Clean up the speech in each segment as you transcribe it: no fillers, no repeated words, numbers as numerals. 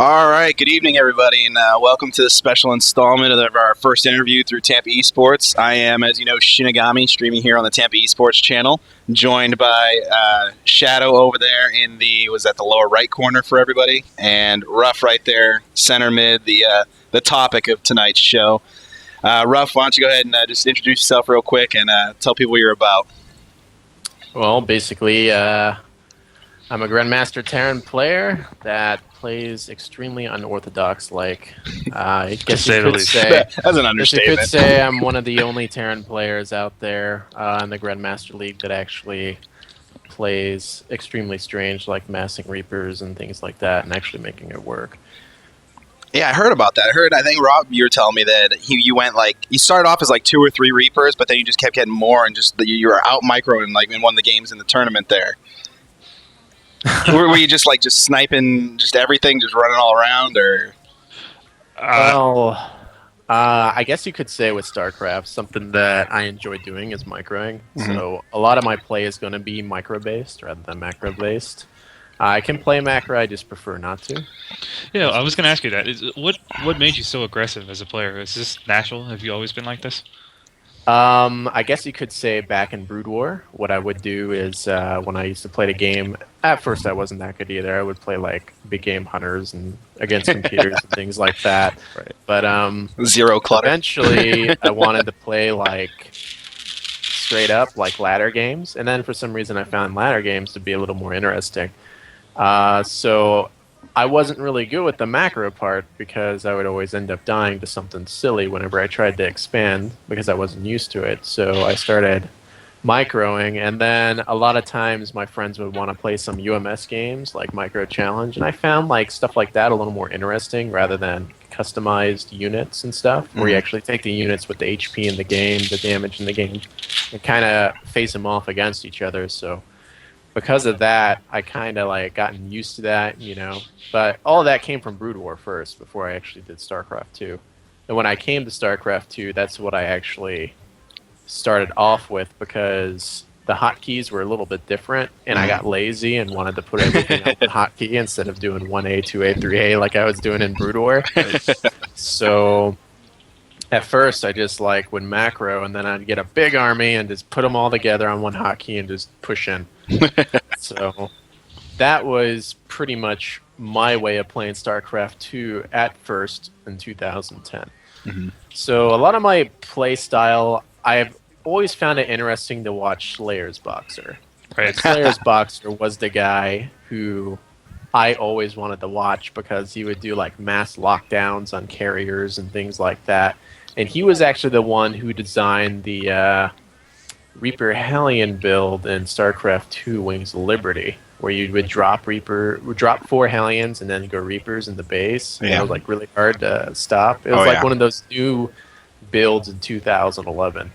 All right, good evening, everybody, and welcome to this special installment of our first interview through Tampa eSports. I am, as you know, Shinigami, streaming here on the Tampa eSports channel, joined by Shadow over there in the lower right corner for everybody, and RuFF right there, center mid, the topic of tonight's show. RuFF, why don't you go ahead and just introduce yourself real quick and tell people what you're about. Well, basically, I'm a Grandmaster Terran player that plays extremely unorthodox. I guess you could say that's an understatement. You could say I'm one of the only Terran players out there in the Grandmaster League that actually plays extremely strange, like massing Reapers and things like that, and actually making it work. Yeah, I heard about that. I think, Rob, you were telling me that you went you started off as 2 or 3 Reapers, but then you just kept getting more, and just you were out microing in one of the games in the tournament there. Were you just sniping just everything, just running all around, or? I guess you could say with StarCraft, something that I enjoy doing is microing. Mm-hmm. So a lot of my play is going to be micro-based rather than macro-based. I can play macro, I just prefer not to. Yeah, I was going to ask you that. What made you so aggressive as a player? Is this natural? Have you always been like this? I guess you could say back in Brood War, what I would do is when I used to play the game, at first I wasn't that good either. I would play big game hunters and against computers and things like that. Right. But zero clutter. Eventually, I wanted to play straight up ladder games, and then for some reason I found ladder games to be a little more interesting. So I wasn't really good with the macro part because I would always end up dying to something silly whenever I tried to expand because I wasn't used to it. So I started microing, and then a lot of times my friends would want to play some UMS games like Micro Challenge, and I found stuff like that a little more interesting rather than customized units and stuff, where you actually take the units with the HP in the game, the damage in the game, and kind of face them off against each other. So because of that, I kind of gotten used to that, But all of that came from Brood War first, before I actually did StarCraft 2. And when I came to StarCraft 2, that's what I actually started off with, because the hotkeys were a little bit different, and I got lazy and wanted to put everything on one hotkey instead of doing 1A, 2A, 3A like I was doing in Brood War. So at first, I just would macro, and then I'd get a big army and just put them all together on one hotkey and just push in. So that was pretty much my way of playing StarCraft 2 at first in 2010. Mm-hmm. So a lot of my play style, I've always found it interesting to watch Slayer's Boxer. Right. Slayer's Boxer was the guy who I always wanted to watch because he would do mass lockdowns on carriers and things like that. And he was actually the one who designed the Reaper Hellion build in StarCraft 2 Wings of Liberty, where you would drop 4 Hellions and then go Reapers in the base. Yeah. It was really hard to stop. It was one of those new builds in 2011.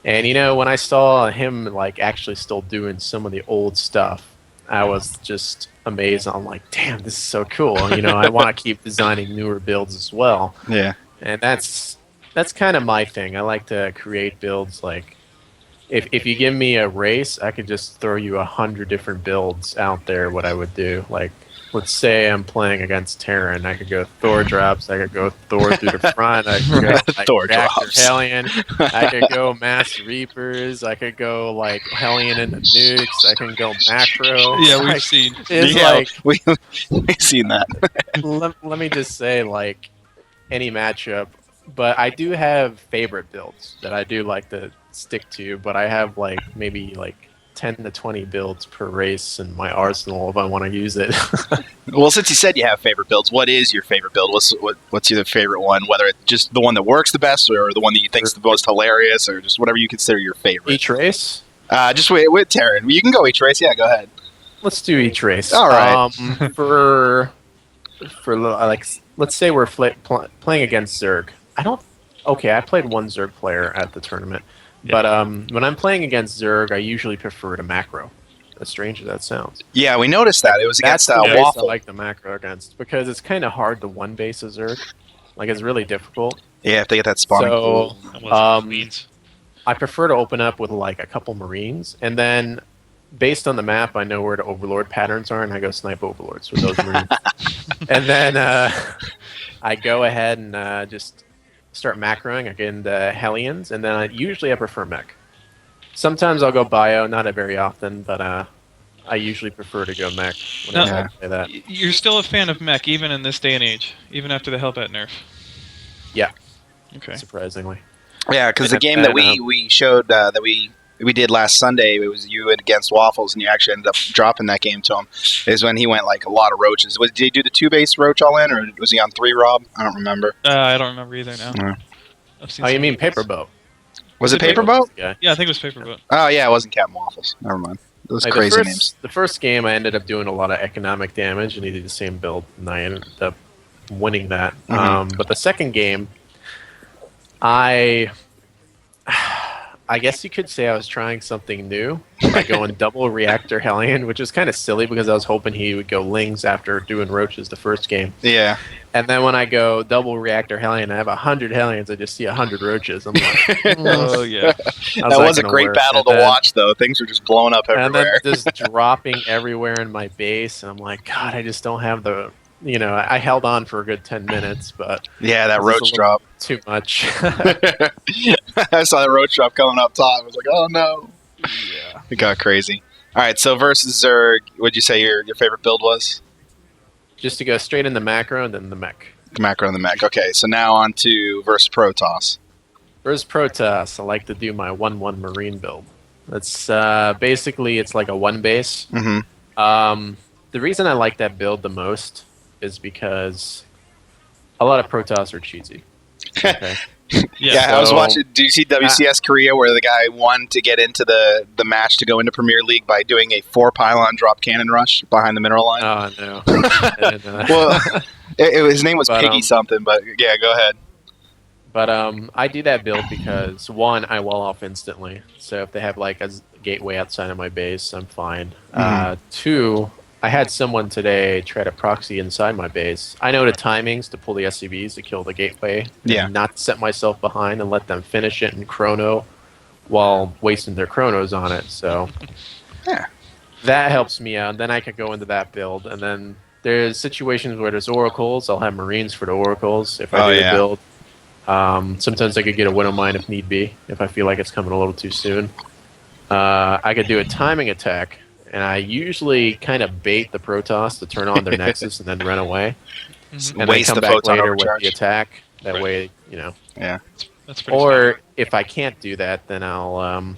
And when I saw him actually still doing some of the old stuff, I was just amazed. I'm like, damn, this is so cool. I want to keep designing newer builds as well. Yeah. And that's kind of my thing. I like to create builds if you give me a race, I could just throw you 100 different builds out there, what I would do. Let's say I'm playing against Terran. I could go Thor drops. I could go Thor through the front. I could go Thor drops. Hellion. I could go Mass Reapers. I could go Hellion into nukes. I can go macro. Yeah, we've seen. It's we've seen that. let me just say, any matchup. But I do have favorite builds that I do like to stick to, but I have maybe 10 to 20 builds per race in my arsenal if I want to use it. Well, since you said you have favorite builds, what is your favorite build? What's your favorite one? Whether it's just the one that works the best, or the one that you think is the most hilarious, or just whatever you consider your favorite. Each race? Just with Terran. You can go each race. Yeah, go ahead. Let's do each race. All right. For let's say we're playing against Zerg. I played one Zerg player at the tournament. But when I'm playing against Zerg, I usually prefer to macro. As strange as that sounds. Yeah, we noticed that. It was against Waffle. I like the macro against, because it's kind of hard to one base a Zerg. It's really difficult. Yeah, if they get that spawning pool. I prefer to open up with a couple Marines, and then based on the map, I know where the Overlord patterns are, and I go snipe Overlords with those Marines. And then I go ahead and just start macroing. I get into Hellions, and then usually I prefer mech. Sometimes I'll go bio, not very often, but I usually prefer to go mech whenever I play that. You're still a fan of mech, even in this day and age, even after the Hellbat nerf. Yeah. Okay. Surprisingly. Yeah, because the game that we showed that we did last Sunday, it was you against Waffles, and you actually ended up dropping that game to him. Is when he went like a lot of roaches. Did he do the 2-base roach all in, or was he on 3, Rob? I don't remember. I don't remember either now. Oh, you mean Paper Boat? Was it Paper Boat? Yeah, I think it was Paper Boat. Oh yeah, it wasn't Captain Waffles. Never mind. Those crazy names. The first game, I ended up doing a lot of economic damage, and he did the same build, and I ended up winning that. But the second game, I guess you could say I was trying something new by going double reactor Hellion, which is kind of silly because I was hoping he would go Lings after doing roaches the first game. Yeah. And then when I go double reactor Hellion, I have 100 Hellions. I just see 100 roaches. I'm like, oh yeah. That was a great battle to watch, though. Things were just blowing up everywhere. And then just dropping everywhere in my base. And I'm like, God, I just don't have the. You know, I held on for a good 10 minutes, but yeah, that roach drop too much. I saw the roach drop coming up top. I was like, oh no. Yeah, it got crazy. All right, so versus Zerg, what'd you say your favorite build was? Just to go straight in the macro and then the mech. The macro and the mech. Okay, so now on to versus Protoss. Versus Protoss, I like to do my 1/1 Marine build. That's basically it's like a 1 base. The reason I like that build the most is because a lot of Protoss are cheesy. Okay. Yeah, so, I was watching. Do you see WCS Korea where the guy won to get into the match to go into Premier League by doing a 4-pylon drop cannon rush behind the mineral line? Oh no! I didn't know that. Well, his name was Piggy something, but yeah, go ahead. But I do that build because 1, I wall off instantly. So if they have like a gateway outside of my base, I'm fine. 2, I had someone today try to proxy inside my base. I know the timings to pull the SCVs to kill the gateway. And not set myself behind and let them finish it in chrono while wasting their chronos on it. So that helps me out. And then I can go into that build. And then there's situations where there's oracles. I'll have Marines for the oracles if I do the build. Sometimes I could get a Widow Mine if need be, if I feel like it's coming a little too soon. I could do a timing attack. And I usually kind of bait the Protoss to turn on their Nexus and then run away. And then come back later with the attack. That way, you know. Yeah. That's pretty or if I can't do that, then I'll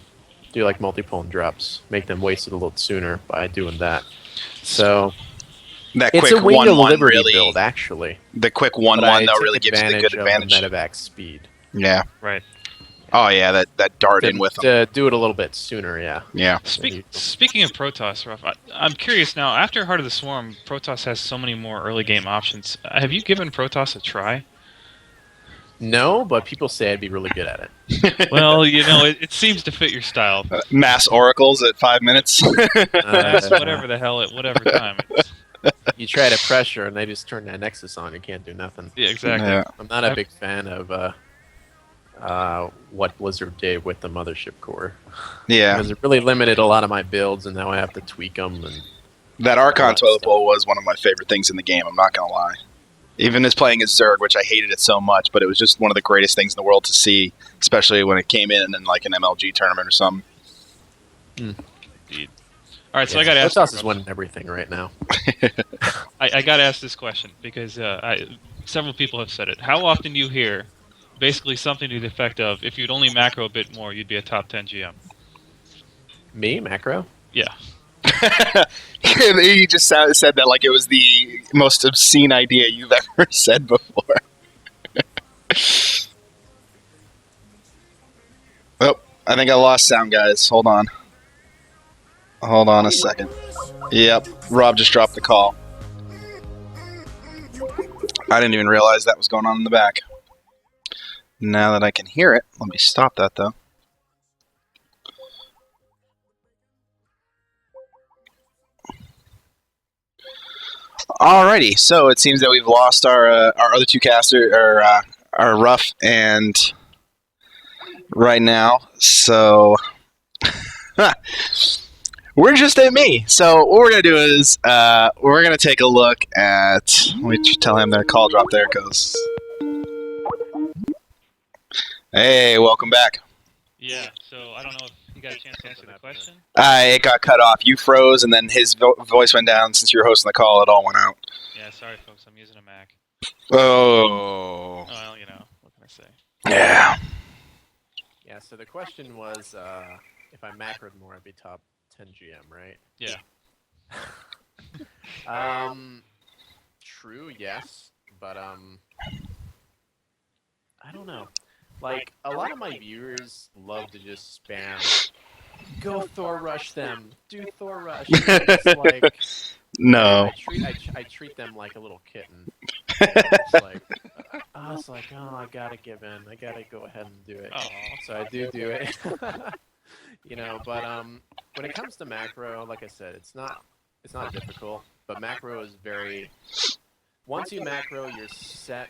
do like multi-pole drops. Make them waste it a little sooner by doing that. So that it's quick a Wing of 1/1 Liberty really, build, actually. The quick 1/1 though really gives you the good advantage. Of the medevac speed. Yeah. Right. Oh yeah, that dart in with them. To do it a little bit sooner, yeah. Yeah. Speaking of Protoss, RuFF, I'm curious now. After Heart of the Swarm, Protoss has so many more early game options. Have you given Protoss a try? No, but people say I'd be really good at it. Well, you know, it seems to fit your style. Mass oracles at 5 minutes. Whatever the hell at whatever time. You try to pressure, and they just turn that Nexus on. You can't do nothing. Yeah, exactly. Yeah. I'm not a big fan of what Blizzard did with the Mothership Core. Yeah. Because it really limited a lot of my builds, and now I have to tweak them. And that Archon toilet bowl was one of my favorite things in the game, I'm not going to lie. Even as playing as Zerg, which I hated it so much, but it was just one of the greatest things in the world to see, especially when it came in like an MLG tournament or something. Indeed. All right, so I got to ask. Protoss is winning everything right now. I got to ask this question because several people have said it. How often do you hear basically something to the effect of, if you'd only macro a bit more, you'd be a top 10 GM? Me, macro? Yeah. He just said that like it was the most obscene idea you've ever said before. Oh, I think I lost sound, guys. Hold on. Hold on a second. Yep, Rob just dropped the call. I didn't even realize that was going on in the back. Now that I can hear it, let me stop that though. Alrighty, so it seems that we've lost our other two casters, our RuFF and right now. So We're just at me. So what we're gonna do is we're gonna take a look at. Let me tell him that call drop. There it goes. Hey, welcome back. Yeah. So I don't know if you got a chance to answer the question. It got cut off. You froze, and then his voice went down. Since you were hosting the call, it all went out. Yeah. Sorry, folks. I'm using a Mac. Oh. Well, you know, what can I say? Yeah. Yeah, so the question was, if I macroed more, I'd be top 10 GM, right? Yeah. True, yes, but I don't know. Like, a lot of my viewers love to just spam, go Thor rush them, do Thor rush. It's like, No. I treat them like a little kitten. It's like, I gotta give in. I gotta go ahead and do it. Oh. So I do it. You know, but when it comes to macro, like I said, it's not difficult. But macro is very. Once you macro, you're set.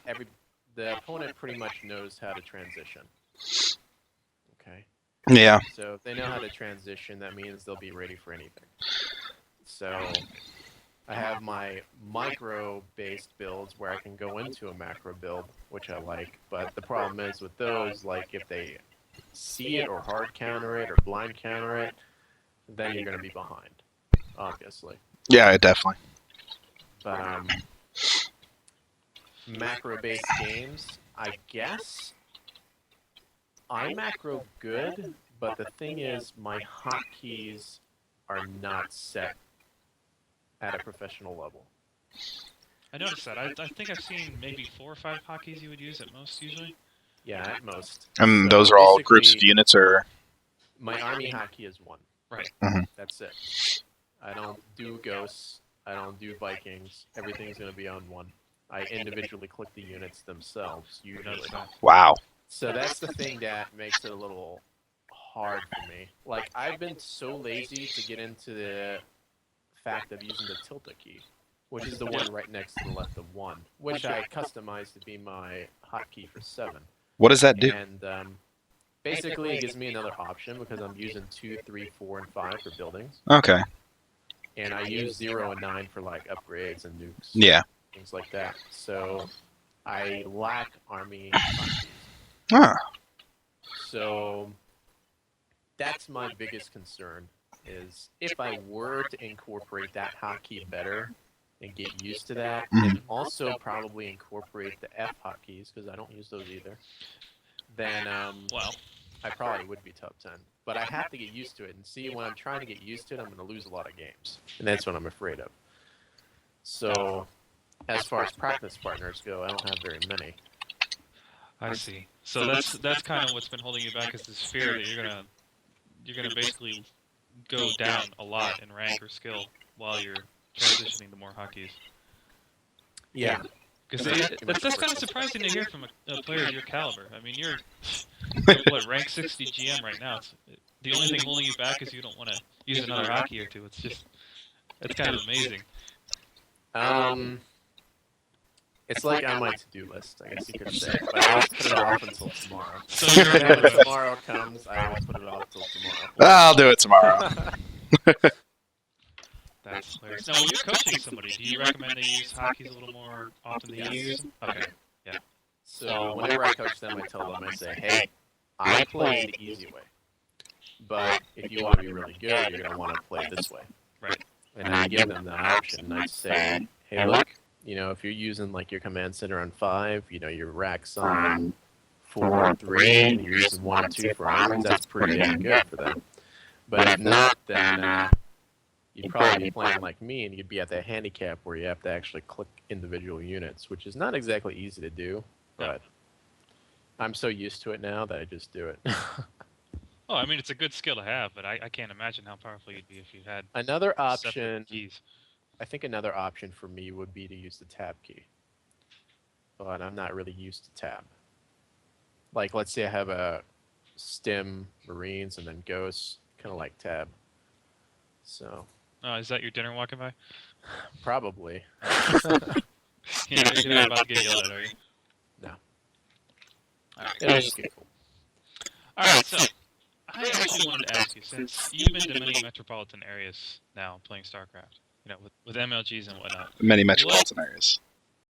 The opponent pretty much knows how to transition. Okay. Yeah. So if they know how to transition, that means they'll be ready for anything. So I have my micro-based builds where I can go into a macro build, which I like. But the problem is with those, like if they see it or hard counter it or blind counter it, then you're going to be behind, obviously. Yeah, definitely. But macro-based games, I guess I macro good, but the thing is my hotkeys are not set at a professional level. I noticed that. I think I've seen maybe 4 or 5 hotkeys you would use at most usually. Yeah, at most. And So those are all groups of basically, units, or my army hotkey is 1. Right. Mhm. That's it. I don't do ghosts. I don't do Vikings. Everything's going to be on 1. I individually click the units themselves, usually. Noticed that. wow. So that's the thing that makes it a little hard for me. Like, I've been so lazy to get into the fact of using the tilde key, which is the one right next to the left of 1, which I customized to be my hotkey for 7. What does that do? And basically, it gives me another option because I'm using 2, 3, 4, and 5 for buildings. Okay. And I use 0 and 9 for, like, upgrades and nukes. Yeah. Things like that. So I lack army hotkeys. Ah. So that's my biggest concern is if I were to incorporate that hotkey better and get used to that, and also probably incorporate the F hotkeys because I don't use those either, then Well, I probably would be top 10. But I have to get used to it, and see, when I'm trying to get used to it, I'm going to lose a lot of games, and that's what I'm afraid of. So as far as practice partners go, I don't have very many. I see. So that's kind of what's been holding you back, is this fear that you're gonna basically go down a lot in rank or skill while you're transitioning to more hotkeys. Yeah. Because that's kind of surprising to hear from a player of your caliber. I mean, you're what, rank 60 GM right now. The only thing holding you back is you don't want to use another hotkey or two. It's kind of amazing. It's like on my to-do list, I guess you could say. But I always put it off until tomorrow. So you're And when tomorrow comes, I always put it off until tomorrow. I'll do it tomorrow. That's hilarious. Now, when you're coaching somebody, do you recommend they use hotkeys a little more often than you use them? Okay. Yeah. So whenever I coach them, I tell them, I say, hey, I play the easy way. But if you want to be really good, you're going to want to play this way. Right. And I give them the option. I say, hey, look, you know, if you're using like your command center on 5, you know, your racks on 4 and 3, and you're using 1 and 2 for armors, that's pretty damn good for them. But if not, then you'd probably be playing like me, and you'd be at that handicap where you have to actually click individual units, which is not exactly easy to do, but I'm so used to it now that I just do it. Oh, I mean, it's a good skill to have, but I can't imagine how powerful you'd be if you had Another separate option, keys. I think another option for me would be to use the tab key. But I'm not really used to tab. Like, let's say I have a stim, marines, and then ghosts, kind of like tab. So, Oh, is that your dinner walking by? probably. You're not about to get yelled at, are you? No. All right. It'll just get cool. All right, so I actually wanted to ask you, since you've been to many metropolitan areas now playing StarCraft, with MLGs and whatnot. Many metropolitan areas.